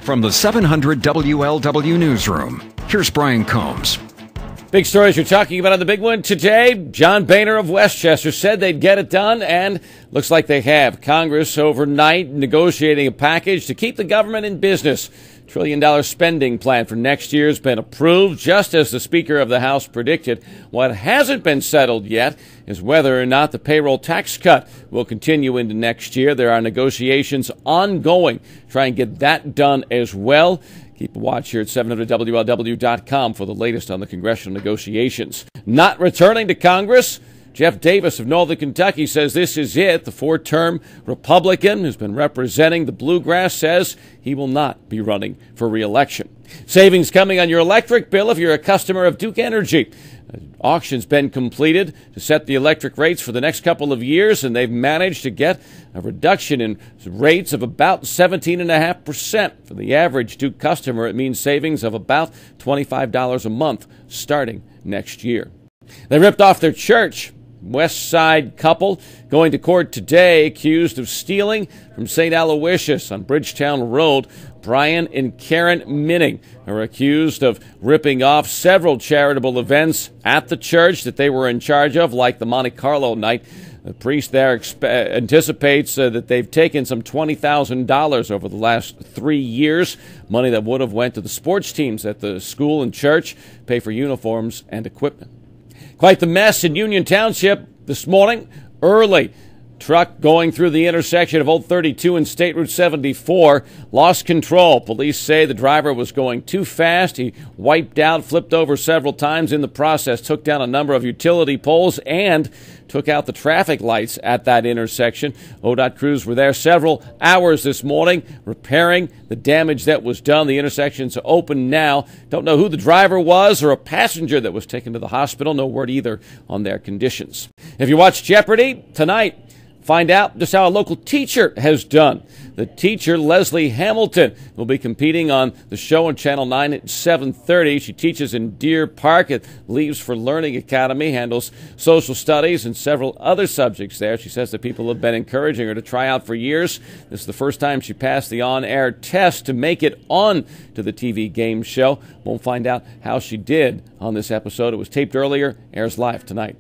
From the 700 WLW Newsroom, here's Brian Combs. Big stories you're talking about on the big one today. John Boehner of Westchester said they'd get it done, and looks like they have. Congress overnight negotiating a package to keep the government in business. $1 trillion spending plan for next year has been approved, just as the Speaker of the House predicted. What hasn't been settled yet is whether or not the payroll tax cut will continue into next year. There are negotiations ongoing. Try and get that done as well. Keep a watch here at 700WLW.com for the latest on the congressional negotiations. Not returning to Congress, Jeff Davis of Northern Kentucky says this is it. The four-term Republican who's been representing the Bluegrass says he will not be running for re-election. Savings coming on your electric bill if you're a customer of Duke Energy. Auction's been completed to set the electric rates for the next couple of years, and they've managed to get a reduction in rates of about 17.5%. For the average Duke customer, it means savings of about $25 a month starting next year. They ripped off their church. West Side couple going to court today accused of stealing from St. Aloysius on Bridgetown Road. Brian and Karen Minning are accused of ripping off several charitable events at the church that they were in charge of, like the Monte Carlo night. The priest there anticipates that they've taken some $20,000 over the last 3 years, money that would have went to the sports teams at the school and church, pay for uniforms and equipment. Quite the mess in Union Township this morning, early. Truck going through the intersection of Old 32 and State Route 74 lost control. Police say the driver was going too fast. He wiped out, flipped over several times in the process, took down a number of utility poles, and took out the traffic lights at that intersection. ODOT crews were there several hours this morning repairing the damage that was done. The intersection's open now. Don't know who the driver was or a passenger that was taken to the hospital. No word either on their conditions. If you watch Jeopardy tonight, find out just how a local teacher has done. The teacher, Leslie Hamilton, will be competing on the show on Channel 9 at 7:30. She teaches in Deer Park at Leaves for Learning Academy, handles social studies and several other subjects there. She says that people have been encouraging her to try out for years. This is the first time she passed the on-air test to make it on to the TV game show. We'll find out how she did on this episode. It was taped earlier, airs live tonight.